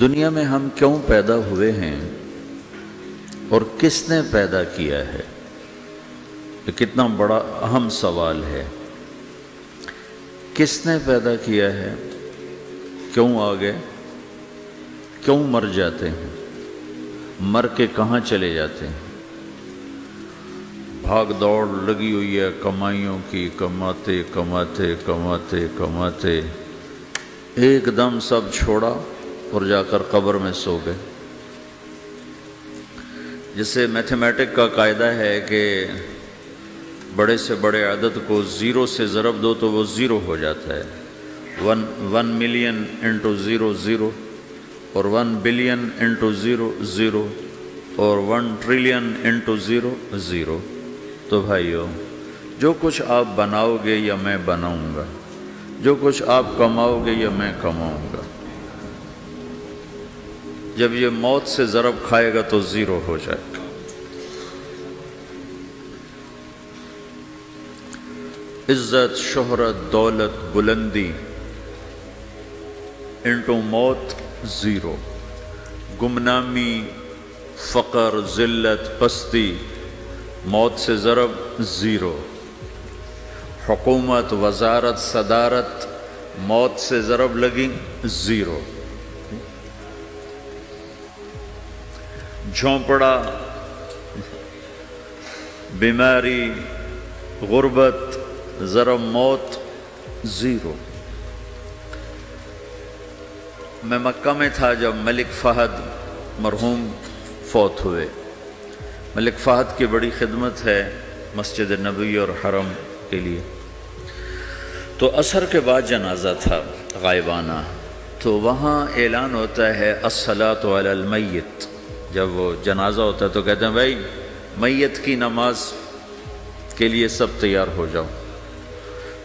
دنیا میں ہم کیوں پیدا ہوئے ہیں اور کس نے پیدا کیا ہے؟ یہ کتنا بڑا اہم سوال ہے۔ کس نے پیدا کیا ہے؟ کیوں آ گئے؟ کیوں مر جاتے ہیں؟ مر کے کہاں چلے جاتے ہیں؟ بھاگ دوڑ لگی ہوئی ہے کمائیوں کی، کماتے کماتے کماتے کماتے ایک دم سب چھوڑا اور جا کر قبر میں سو گئے۔ جسے میتھمیٹک کا قاعدہ ہے کہ بڑے سے بڑے عدد کو زیرو سے ضرب دو تو وہ زیرو ہو جاتا ہے۔ 1 ملین انٹو زیرو زیرو، اور 1 بلین انٹو زیرو زیرو، اور 1 ٹریلین انٹو زیرو زیرو۔ تو بھائیو، جو کچھ آپ بناؤ گے یا میں بناؤں گا، جو کچھ آپ کماؤ گے یا میں کماؤں گا، جب یہ موت سے ضرب کھائے گا تو زیرو ہو جائے گا۔ عزت، شہرت، دولت، بلندی انٹو موت زیرو، گمنامی، فقر، ذلت، پستی موت سے ضرب زیرو، حکومت، وزارت، صدارت موت سے ضرب لگی زیرو، جھونپڑا، بیماری، غربت ضرب موت زیرو۔ میں مکہ میں تھا جب ملک فہد مرحوم فوت ہوئے۔ ملک فہد کی بڑی خدمت ہے مسجد نبوی اور حرم کے لیے۔ تو عصر کے بعد جنازہ تھا غائبانہ، تو وہاں اعلان ہوتا ہے الصلاۃ علی المیت۔ جب وہ جنازہ ہوتا ہے تو کہتے ہیں بھائی میت کی نماز کے لیے سب تیار ہو جاؤ۔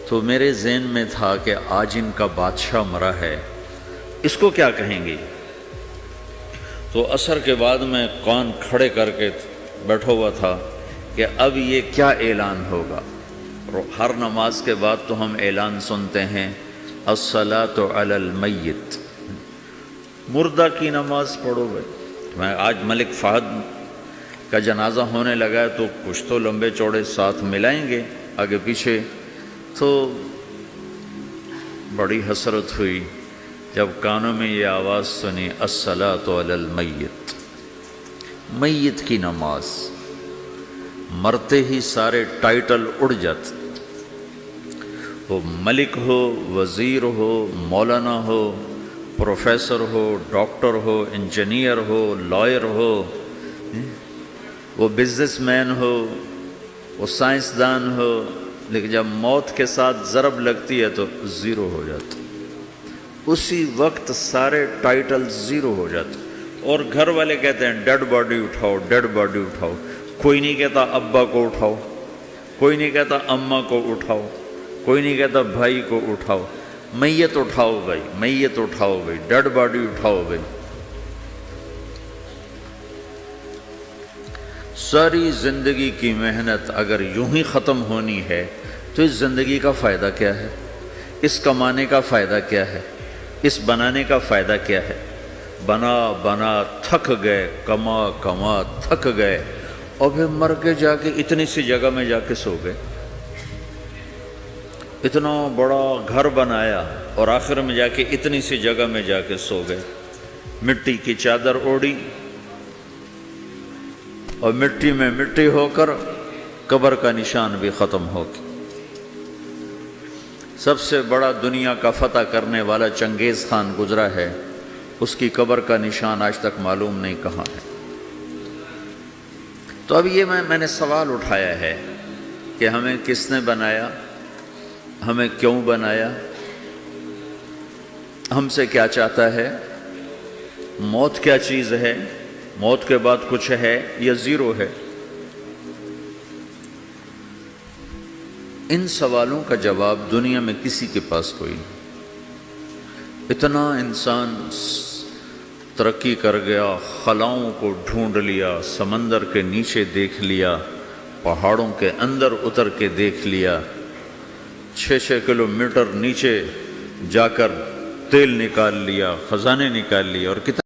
تو میرے ذہن میں تھا کہ آج ان کا بادشاہ مرا ہے، اس کو کیا کہیں گے؟ تو عصر کے بعد میں کان کھڑے کر کے بیٹھا ہوا تھا کہ اب یہ کیا اعلان ہوگا۔ ہر نماز کے بعد تو ہم اعلان سنتے ہیں الصلاۃ علی المیت، مردہ کی نماز پڑھو بھائی۔ میں آج ملک فہد کا جنازہ ہونے لگا ہے تو کچھ تو لمبے چوڑے ساتھ ملائیں گے آگے پیچھے۔ تو بڑی حسرت ہوئی جب کانوں میں یہ آواز سنی الصلاۃ علی المیت، میت کی نماز۔ مرتے ہی سارے ٹائٹل اڑ جاتے، وہ ملک ہو، وزیر ہو، مولانا ہو، پروفیسر ہو، ڈاکٹر ہو، انجینئر ہو، لائر ہو، وہ بزنس مین ہو، وہ سائنسدان ہو، لیکن جب موت کے ساتھ ضرب لگتی ہے تو زیرو ہو جاتا، اسی وقت سارے ٹائٹل زیرو ہو جاتے۔ اور گھر والے کہتے ہیں ڈیڈ باڈی اٹھاؤ، ڈیڈ باڈی اٹھاؤ۔ کوئی نہیں کہتا ابا کو اٹھاؤ، کوئی نہیں کہتا اماں کو اٹھاؤ، کوئی نہیں کہتا بھائی کو اٹھاؤ۔ میت اٹھاؤ بھائی، میت اٹھاؤ بھائی، ڈیڈ باڈی اٹھاؤ بھائی۔ ساری زندگی کی محنت اگر یوں ہی ختم ہونی ہے تو اس زندگی کا فائدہ کیا ہے؟ اس کمانے کا فائدہ کیا ہے؟ اس بنانے کا فائدہ کیا ہے؟ بنا بنا تھک گئے، کما کما تھک گئے، اور پھر مر کے جا کے اتنی سی جگہ میں جا کے سو گئے۔ اتنا بڑا گھر بنایا اور آخر میں جا کے اتنی سی جگہ میں جا کے سو گئے۔ مٹی کی چادر اوڑھی اور مٹی میں مٹی ہو کر قبر کا نشان بھی ختم ہو گیا۔ سب سے بڑا دنیا کا فتح کرنے والا چنگیز خان گزرا ہے، اس کی قبر کا نشان آج تک معلوم نہیں کہاں ہے۔ تو اب یہ میں نے سوال اٹھایا ہے کہ ہمیں کس نے بنایا، ہمیں کیوں بنایا، ہم سے کیا چاہتا ہے، موت کیا چیز ہے، موت کے بعد کچھ ہے یا زیرو ہے؟ ان سوالوں کا جواب دنیا میں کسی کے پاس کوئی نہیں۔ اتنا انسان ترقی کر گیا، خلاؤں کو ڈھونڈ لیا، سمندر کے نیچے دیکھ لیا، پہاڑوں کے اندر اتر کے دیکھ لیا، 6 کلومیٹر نیچے جا کر تیل نکال لیا، خزانے نکال لیے، اور کتنا